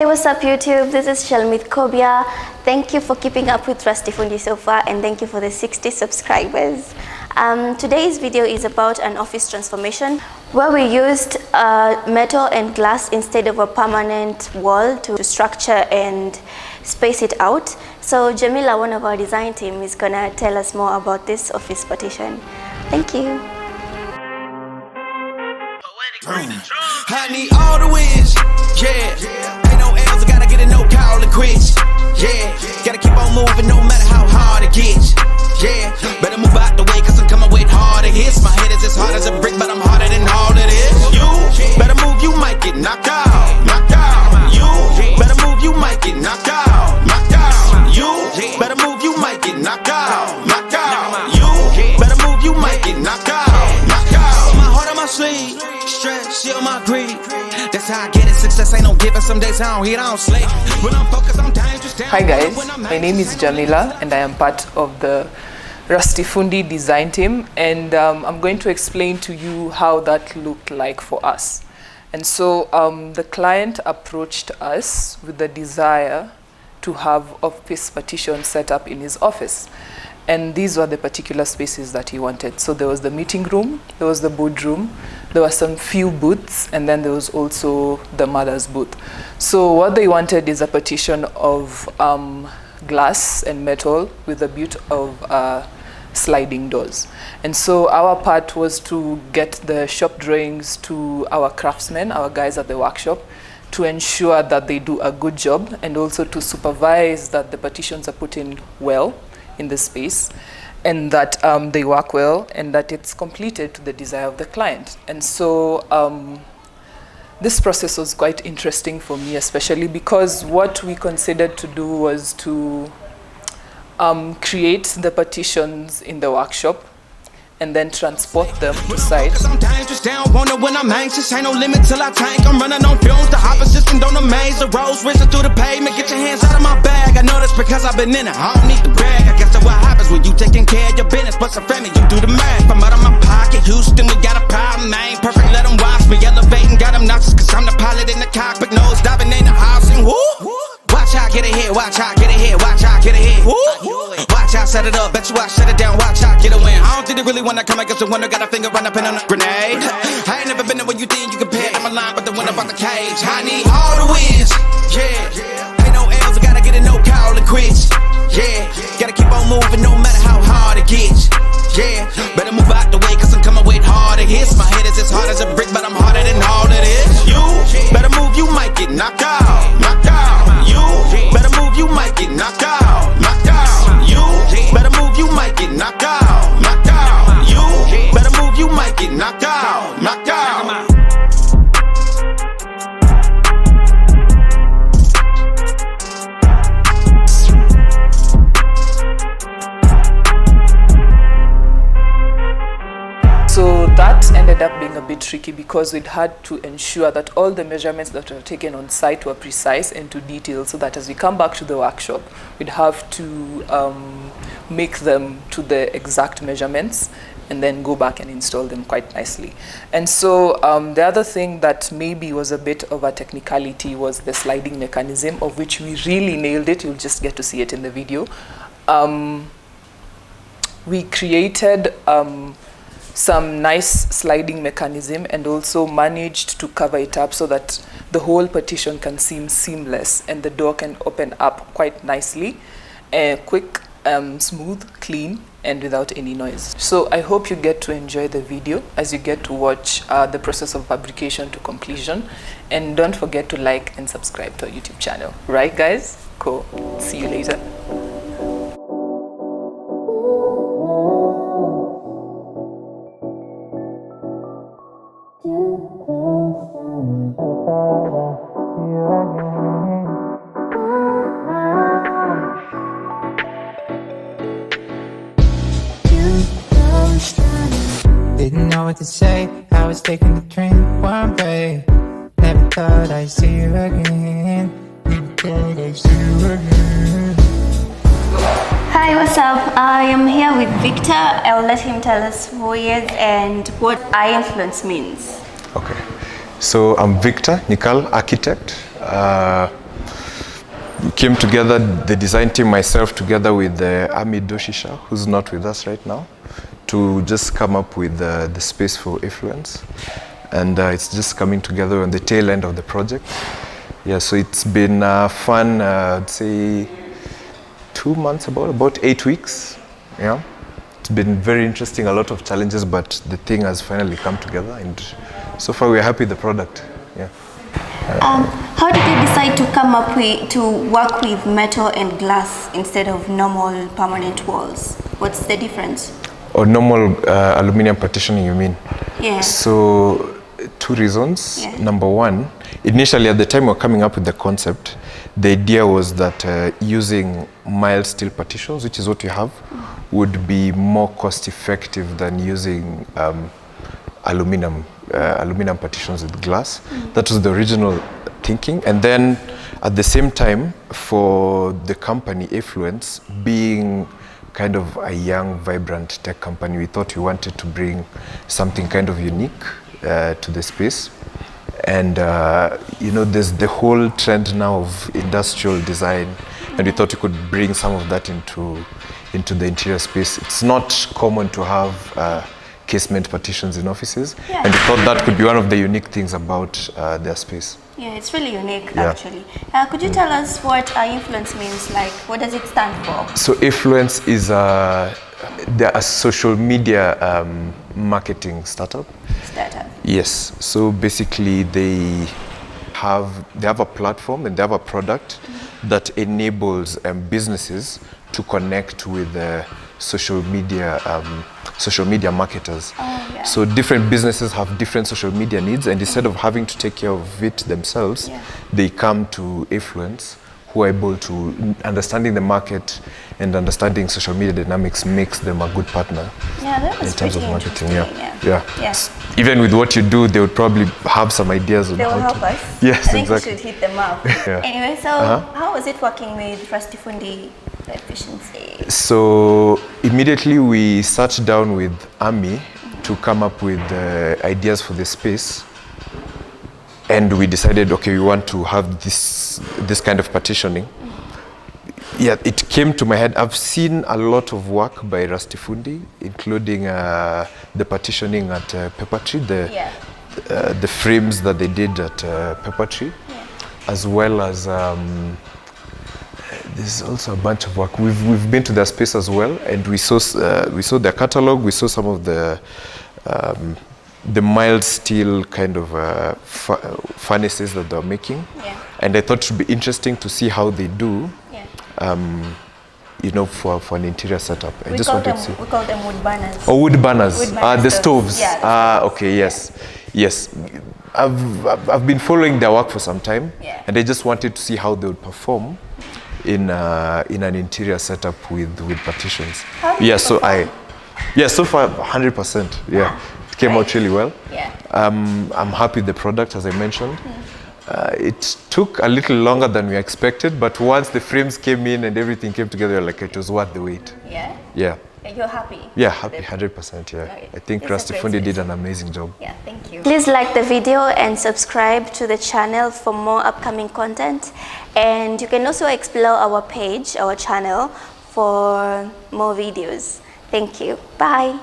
Hey, what's up YouTube? This is Shalmith Kobia. Thank you for keeping up with Rustyfundi so far, and thank you for the 60 subscribers. Today's video is about an office transformation where we used metal and glass instead of a permanent wall to structure and space it out. So Jamila, one of our design team, is gonna tell us more about this office partition. Thank you. I need all the wins, yeah. Ain't no L's, I gotta get it, no call it quits, yeah. Gotta keep on moving no matter how hard it gets, yeah. Better move out the way, cause I'm coming with harder hits. My head is as hard as a brick, but I'm harder than all of this. You better move, you might get knocked out, knocked out. You better move, you might get knocked out, knocked out. You better move, you might get knocked out, knocked out. You better move, you might get knocked out, knocked out. My heart on my sleeve. Shield my greed. That's how I get it. Success ain't no given. Some days I don't hit, I don't sleep. When I'm focused, I'm dangerous. Hi guys, my name is Jamila and I am part of the Rustyfundi design team, and I'm going to explain to you how that looked like for us. And so the client approached us with the desire to have office partitions set up in his office. And these were the particular spaces that he wanted. So there was the meeting room, there was the boardroom, there were some few booths, and then there was also the mother's booth. So what they wanted is a partition of glass and metal with a bit of sliding doors. And so our part was to get the shop drawings to our craftsmen, our guys at the workshop, to ensure that they do a good job, and also to supervise that the partitions are put in well in the space, and that they work well, and that it's completed to the desire of the client. And so this process was quite interesting for me, especially because what we considered to do was to create the partitions in the workshop and then transport them to site. I'm dangerous, they don't want it when I'm anxious. Ain't no limit till I tank, I'm running on fumes. The opposition don't amaze, the roads racing through the pavement. Get your hands out of my bag, I know that's because I've been in it, I don't need to brag. I guess that's what happens when you taking care of your business. But some family, you do the math, I'm out of my pocket. Houston, we got a problem, I ain't perfect, let them watch me elevating. Got them nauseous, cause I'm the pilot in the cockpit. Nose diving in the house and whoo. Watch out, get ahead, watch out, get ahead, watch out, get ahead. Watch out, set it up, bet you I shut it down, watch out, get a win. I don't think they really wanna come against the winner, got a finger run up in on a grenade. I ain't never been there when you think you compare to my line, but the winner about the cage. I need all the wins, yeah. Ain't no L's, I gotta get it, no call it quits, yeah. Gotta keep on moving no matter how hard it gets, yeah. Better move out the way, cause I'm coming with harder hits. My head is as hard as a brick, but I'm harder than all of this. You better move, you might get knocked out, knocked out. You better move, you might get knocked out, knocked out. You better move, you might get knocked out, knocked out. You better move, you might get knocked out, knocked out. So that ended up being a bit tricky because we'd had to ensure that all the measurements that were taken on site were precise and to detail, so that as we come back to the workshop, we'd have to make them to the exact measurements and then go back and install them quite nicely. And so the other thing that maybe was a bit of a technicality was the sliding mechanism, of which we really nailed it. You'll just get to see it in the video. We created some nice sliding mechanism and also managed to cover it up so that the whole partition can seem seamless and the door can open up quite nicely, quick, smooth, clean, and without any noise. So I hope you get to enjoy the video as you get to watch the process of fabrication to completion, and don't forget to like and subscribe to our YouTube channel. Right guys? Cool. See you later. Didn't know what to say, I was taking the train one way. Never thought I'd see you again. Never thought I'd see you again. Hi, what's up? I am here with Victor. I'll let him tell us who he is and what Aifluence means. Okay, so I'm Victor Nikal, architect. came together, the design team, myself, together with Ami Doshisha, who's not with us right now, to just come up with the space for Aifluence. And it's just coming together on the tail end of the project. Yeah, so it's been fun, I'd say 2 months, about 8 weeks. Yeah, it's been very interesting, a lot of challenges, but the thing has finally come together, and so far we're happy with the product. Yeah. How did you decide to come up with, to work with metal and glass instead of normal permanent walls? What's the difference? Or normal aluminium partitioning, you mean? Yeah. So, 2 reasons. Yeah. Number one, initially at the time we were coming up with the concept, the idea was that using mild steel partitions, which is what we have, would be more cost effective than using aluminum partitions with glass. That was the original thinking. And then at the same time, for the company Aifluence, being kind of a young, vibrant tech company, we thought we wanted to bring something kind of unique to the space. And you know, there's the whole trend now of industrial design, and we thought we could bring some of that into the interior space. It's not common to have casement partitions in offices, and we thought that could be one of the unique things about their space. Yeah, it's really unique, actually. Could you tell us what Aifluence means? Like, what does it stand for? So Aifluence is they're a social media marketing startup. Yes. So basically, they have a platform and they have a product that enables businesses to connect with social media marketers. So different businesses have different social media needs, and instead of having to take care of it themselves, they come to Aifluence, who are able to, understanding the market and understanding social media dynamics makes them a good partner in terms of marketing. Yes. Even with what you do, they would probably have some ideas on they will how help to. us. Yes, I think exactly. we should hit them up. Anyway, so how was it working with Rustyfundi efficiency? So immediately we sat down with Ami to come up with ideas for the space, and we decided, okay, we want to have this kind of partitioning. Yeah, it came to my head. I've seen a lot of work by Rustyfundi, including the partitioning at Pepper Tree, the frames that they did at Pepper Tree, as well as there's also a bunch of work. We've been to their space as well, and we saw their catalog. We saw some of the mild steel kind of furnaces that they're making, and I thought it would be interesting to see how they do. You know, for an interior setup. I just wanted to see. We call them wood burners. Oh, wood burners. The stoves. Yeah, okay, yes. I've been following their work for some time, and I just wanted to see how they would perform in an interior setup with partitions. So far 100%. Yeah, it came out really well. I'm happy with the product, as I mentioned. It took a little longer than we expected, but once the frames came in and everything came together, like, it was worth the wait. Yeah. And you're happy? Yeah, happy, 100%. Yeah. Okay. I think Rustyfundi did an amazing job. Yeah, thank you. Please like the video and subscribe to the channel for more upcoming content. And you can also explore our page, our channel, for more videos. Thank you. Bye.